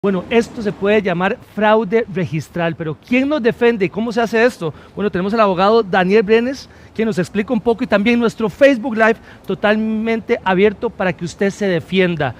Bueno, esto se puede llamar fraude registral, pero ¿quién nos defiende y cómo se hace esto? Bueno, tenemos al abogado Daniel Brenes, quien nos explica un poco, y también nuestro Facebook Live totalmente abierto para que usted se defienda.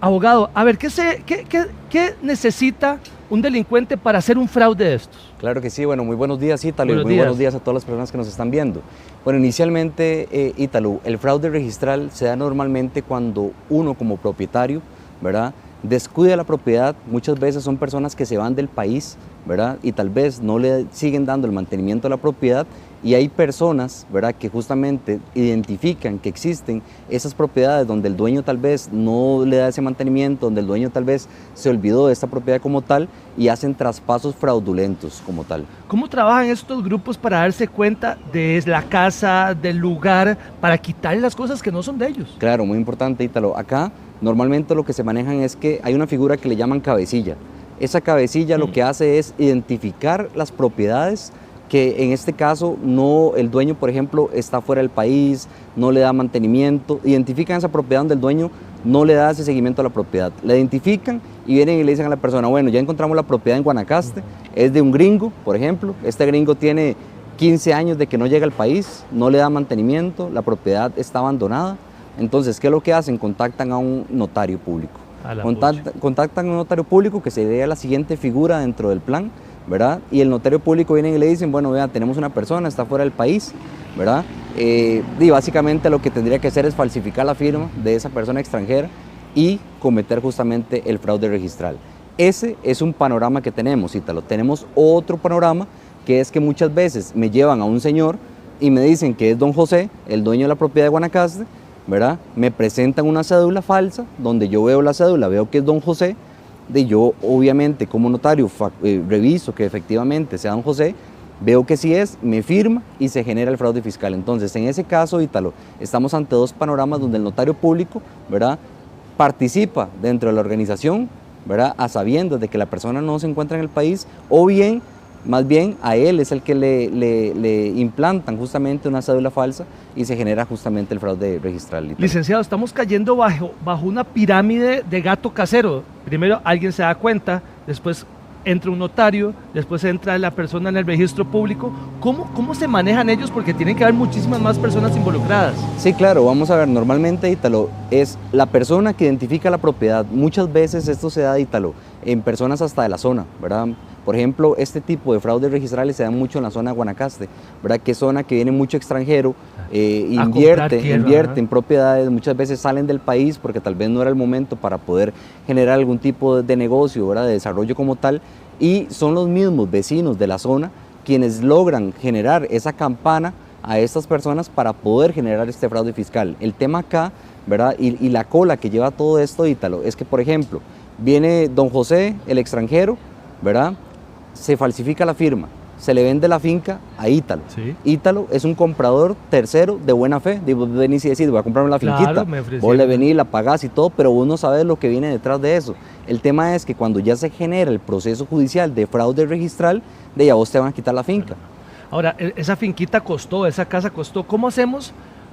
Abogado, a ver, ¿qué necesita un delincuente para hacer un fraude de estos? Claro que sí, bueno, muy buenos días, Ítalo, y muy buenos días a todas las personas que nos están viendo. Bueno, inicialmente, Ítalo, el fraude registral se da normalmente cuando uno como propietario, ¿verdad?, descuida la propiedad. Muchas veces son personas que se van del país, ¿verdad?, y tal vez no le siguen dando el mantenimiento a la propiedad, y hay personas, ¿verdad?, que justamente identifican que existen esas propiedades donde el dueño tal vez no le da ese mantenimiento, donde el dueño tal vez se olvidó de esta propiedad como tal, y hacen traspasos fraudulentos como tal. ¿Cómo trabajan estos grupos para darse cuenta de la casa, del lugar, para quitarle las cosas que no son de ellos? Claro, muy importante, Ítalo. Acá normalmente lo que se manejan es que hay una figura que le llaman cabecilla. Esa cabecilla lo que hace es identificar las propiedades que en este caso no, el dueño, por ejemplo, está fuera del país, no le da mantenimiento. Identifican esa propiedad donde el dueño no le da ese seguimiento a la propiedad. La identifican y vienen y le dicen a la persona: bueno, ya encontramos la propiedad en Guanacaste, es de un gringo, por ejemplo. Este gringo tiene 15 años de que no llega al país, no le da mantenimiento, la propiedad está abandonada. Entonces, ¿qué es lo que hacen? Contactan a un notario público. Contactan a un notario público, que sería la siguiente figura dentro del plan, ¿verdad? Y el notario público viene y le dicen: bueno, vea, tenemos una persona, está fuera del país, ¿verdad? Y básicamente lo que tendría que hacer es falsificar la firma de esa persona extranjera y cometer justamente el fraude registral. Ese es un panorama que tenemos, Ítalo. Tenemos otro panorama, que es que muchas veces me llevan a un señor y me dicen que es don José, el dueño de la propiedad de Guanacaste, ¿verdad? Me presentan una cédula falsa, donde yo veo la cédula, veo que es don José, de yo obviamente como notario reviso que efectivamente sea don José, veo que sí es, me firma y se genera el fraude fiscal. Entonces, en ese caso, Ítalo, estamos ante dos panoramas donde el notario público, ¿verdad?, participa dentro de la organización, ¿verdad?, a sabiendas de que la persona no se encuentra en el país, o bien, más bien, a él es el que le implantan justamente una cédula falsa y se genera justamente el fraude registral. Ítalo. Licenciado, estamos cayendo bajo una pirámide de gato casero. Primero alguien se da cuenta, después entra un notario, después entra la persona en el registro público. ¿Cómo se manejan ellos? Porque tienen que haber muchísimas más personas involucradas. Sí, claro, vamos a ver, normalmente, Ítalo, es la persona que identifica la propiedad. Muchas veces esto se da, Ítalo, en personas hasta de la zona, ¿verdad? Por ejemplo, este tipo de fraudes registrales se dan mucho en la zona de Guanacaste, ¿verdad? Que es zona que viene mucho extranjero, invierte en propiedades, muchas veces salen del país porque tal vez no era el momento para poder generar algún tipo de negocio, ¿verdad?, de desarrollo como tal, y son los mismos vecinos de la zona quienes logran generar esa campana a estas personas para poder generar este fraude fiscal. El tema acá, ¿verdad?, y la cola que lleva todo esto, Ítalo, es que, por ejemplo, viene don José, el extranjero, ¿verdad?, se falsifica la firma, se le vende la finca a Ítalo. Sí. Ítalo es un comprador tercero de buena fe. Vos venís y decís: voy a comprarme la finquita, vos le venís, la pagás y todo, pero vos no sabes lo que viene detrás de eso. El tema es que cuando ya se genera el proceso judicial de fraude registral, de ya vos te van a quitar la finca. Ahora, esa finquita costó, esa casa costó. ¿Cómo hacemos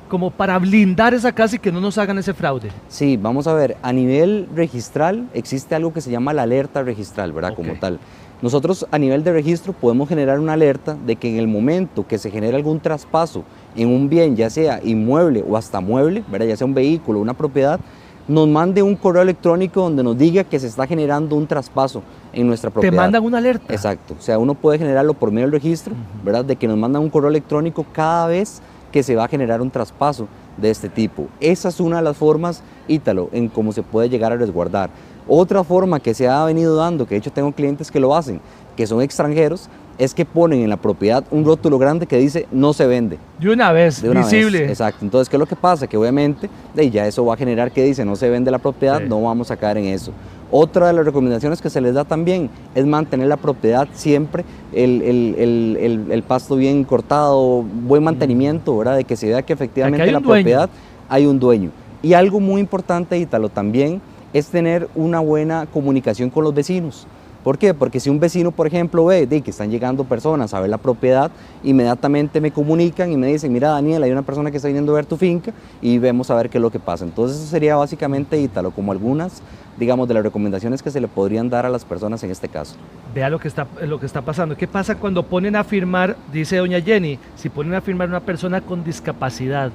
como para blindar esa casa y que no nos hagan ese fraude? Sí, vamos a ver, a nivel registral existe algo que se llama la alerta registral, ¿verdad? Como tal. Nosotros a nivel de registro podemos generar una alerta de que en el momento que se genere algún traspaso en un bien, ya sea inmueble o hasta mueble, ¿verdad?, ya sea un vehículo o una propiedad, nos mande un correo electrónico donde nos diga que se está generando un traspaso en nuestra propiedad. ¿Te mandan una alerta? Exacto, o sea, uno puede generarlo por medio del registro, ¿verdad?, de que nos mandan un correo electrónico cada vez que se va a generar un traspaso de este tipo. Esa es una de las formas, Ítalo, en cómo se puede llegar a resguardar. Otra forma que se ha venido dando, que de hecho tengo clientes que lo hacen, que son extranjeros, es que ponen en la propiedad un rótulo grande que dice: no se vende. De una vez, visible. Exacto. Entonces, ¿qué es lo que pasa? Que obviamente ya eso va a generar que dice: no se vende la propiedad, sí. No vamos a caer en eso. Otra de las recomendaciones que se les da también es mantener la propiedad siempre, el pasto bien cortado, buen mantenimiento, ¿verdad?, de que se vea que efectivamente la propiedad hay un dueño. Y algo muy importante, Ítalo, también es tener una buena comunicación con los vecinos. ¿Por qué? Porque si un vecino, por ejemplo, ve que están llegando personas a ver la propiedad, inmediatamente me comunican y me dicen, mira Daniel, hay una persona que está viniendo a ver tu finca y vemos a ver qué es lo que pasa. Entonces eso sería básicamente, Ítalo, como algunas, digamos, de las recomendaciones que se le podrían dar a las personas en este caso. Vea lo que está pasando. ¿Qué pasa cuando ponen a firmar, dice doña Jenny, si ponen a firmar una persona con discapacidad,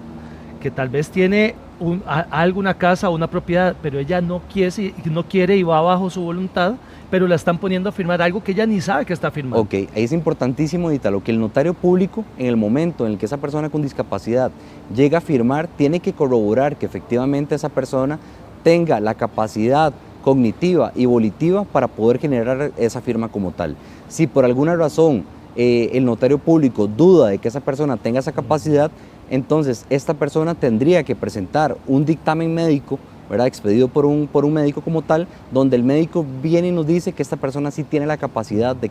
que tal vez tiene alguna casa o una propiedad, pero ella no quiere y va bajo su voluntad, pero la están poniendo a firmar algo que ella ni sabe que está firmando? Ok, ahí es importantísimo, Ítalo, que el notario público, en el momento en el que esa persona con discapacidad llega a firmar, tiene que corroborar que efectivamente esa persona tenga la capacidad cognitiva y volitiva para poder generar esa firma como tal. Si por alguna razón el notario público duda de que esa persona tenga esa capacidad, entonces esta persona tendría que presentar un dictamen médico, ¿verdad?, expedido por un médico como tal, donde el médico viene y nos dice que esta persona sí tiene la capacidad de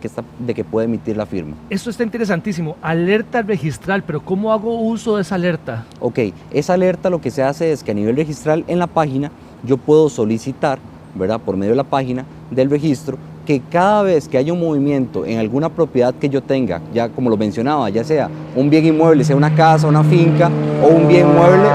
que puede emitir la firma. Esto está interesantísimo, alerta registral, pero ¿cómo hago uso de esa alerta? Ok, esa alerta lo que se hace es que a nivel registral en la página yo puedo solicitar, ¿verdad?, por medio de la página del registro, que cada vez que haya un movimiento en alguna propiedad que yo tenga, ya como lo mencionaba, ya sea un bien inmueble, sea una casa, una finca, o un bien mueble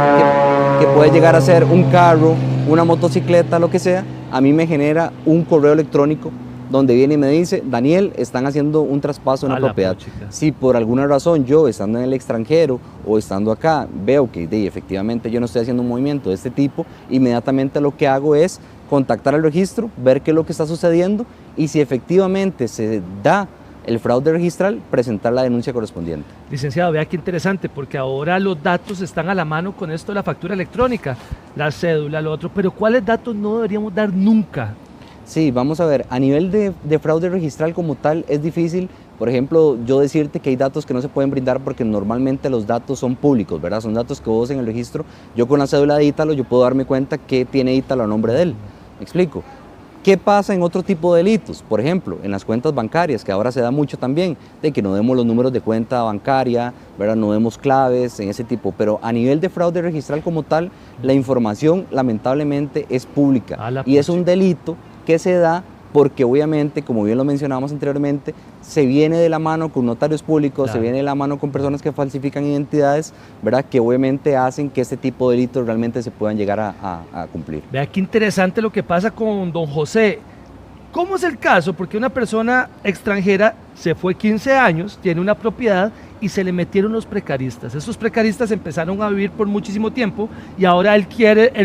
que puede llegar a ser un carro, una motocicleta, lo que sea, a mí me genera un correo electrónico donde viene y me dice, Daniel, están haciendo un traspaso de una propiedad. Si por alguna razón yo, estando en el extranjero o estando acá, veo que efectivamente yo no estoy haciendo un movimiento de este tipo, inmediatamente lo que hago es contactar al registro, ver qué es lo que está sucediendo y si efectivamente se da el fraude registral, presentar la denuncia correspondiente. Licenciado, vea qué interesante, porque ahora los datos están a la mano con esto de la factura electrónica, la cédula, lo otro, pero ¿cuáles datos no deberíamos dar nunca? Sí, vamos a ver, a nivel de fraude registral como tal es difícil, por ejemplo, yo decirte que hay datos que no se pueden brindar porque normalmente los datos son públicos, ¿verdad? Son datos que vos en el registro, yo con la cédula de Ítalo, yo puedo darme cuenta que tiene Ítalo a nombre de él, ¿me explico? ¿Qué pasa en otro tipo de delitos? Por ejemplo, en las cuentas bancarias, que ahora se da mucho también, de que no demos los números de cuenta bancaria, ¿verdad?, no demos claves en ese tipo, pero a nivel de fraude registral como tal, la información lamentablemente es pública y es un delito que se da porque obviamente, como bien lo mencionábamos anteriormente, se viene de la mano con notarios públicos, claro, se viene de la mano con personas que falsifican identidades, ¿verdad?, que obviamente hacen que este tipo de delitos realmente se puedan llegar a cumplir. Vea qué interesante lo que pasa con don José. ¿Cómo es el caso? Porque una persona extranjera se fue 15 años, tiene una propiedad y se le metieron los precaristas. Esos precaristas empezaron a vivir por muchísimo tiempo y ahora él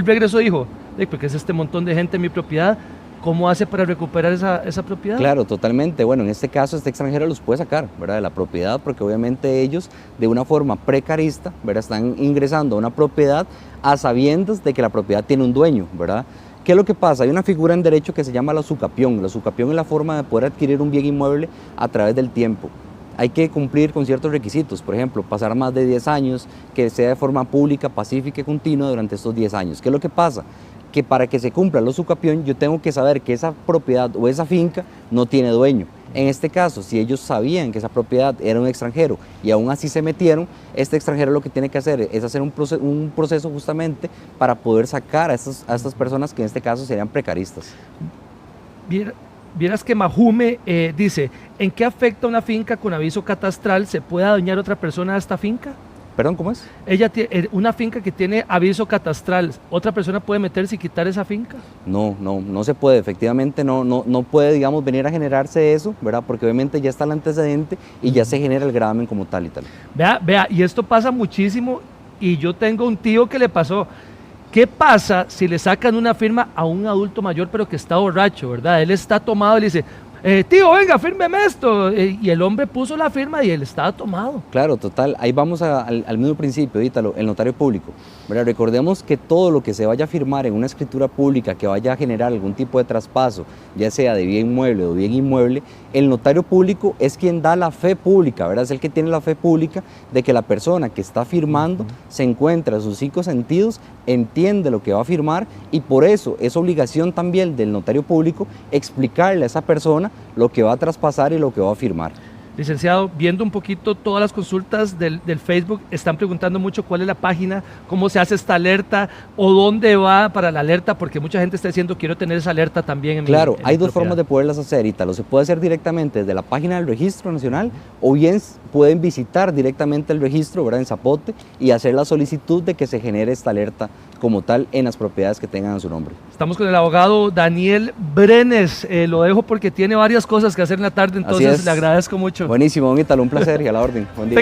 regresó y dijo, porque es este montón de gente en mi propiedad, ¿cómo hace para recuperar esa propiedad? Claro, totalmente. Bueno, en este caso, este extranjero los puede sacar, ¿verdad?, de la propiedad, porque obviamente ellos, de una forma precarista, ¿verdad?, están ingresando a una propiedad a sabiendas de que la propiedad tiene un dueño, ¿verdad? ¿Qué es lo que pasa? Hay una figura en derecho que se llama la usucapión. La usucapión es la forma de poder adquirir un bien inmueble a través del tiempo. Hay que cumplir con ciertos requisitos, por ejemplo, pasar más de 10 años, que sea de forma pública, pacífica y continua durante estos 10 años. ¿Qué es lo que pasa? Que para que se cumpla el usucapión yo tengo que saber que esa propiedad o esa finca no tiene dueño. En este caso, si ellos sabían que esa propiedad era un extranjero y aún así se metieron, este extranjero lo que tiene que hacer es hacer un proceso justamente para poder sacar a estas personas que en este caso serían precaristas. Vieras que Majume dice, ¿en qué afecta una finca con aviso catastral? ¿Se puede adueñar otra persona a esta finca? ¿Perdón, cómo es? Ella tiene una finca que tiene aviso catastral, ¿otra persona puede meterse y quitar esa finca? No se puede, efectivamente no puede, digamos, venir a generarse eso, ¿verdad? Porque obviamente ya está el antecedente y ya se genera el gravamen como tal y tal. Vea, y esto pasa muchísimo y yo tengo un tío que le pasó. ¿Qué pasa si le sacan una firma a un adulto mayor pero que está borracho, ¿verdad? Él está tomado y le dice, tío, venga, fírmeme esto. Y el hombre puso la firma y él estaba tomado. Claro, total. Ahí vamos al mismo principio, Ítalo, el notario público. ¿Verdad? Recordemos que todo lo que se vaya a firmar en una escritura pública que vaya a generar algún tipo de traspaso, ya sea de bien mueble o bien inmueble, el notario público es quien da la fe pública, ¿verdad? Es el que tiene la fe pública de que la persona que está firmando se encuentra a sus 5 sentidos, entiende lo que va a firmar y por eso es obligación también del notario público explicarle a esa persona lo que va a traspasar y lo que va a firmar. Licenciado, viendo un poquito todas las consultas del Facebook, están preguntando mucho cuál es la página, cómo se hace esta alerta o dónde va para la alerta, porque mucha gente está diciendo quiero tener esa alerta también en Claro, mi hay dos propiedad. formas de poderlas hacer, Ítalo. Se puede hacer directamente desde la página del Registro Nacional o bien pueden visitar directamente el registro, ¿verdad?, en Zapote y hacer la solicitud de que se genere esta alerta como tal en las propiedades que tengan a su nombre. Estamos con el abogado Daniel Brenes. Lo dejo porque tiene varias cosas que hacer en la tarde, entonces le agradezco mucho. Buenísimo, don Ítalo, un placer y a la orden. Buen día.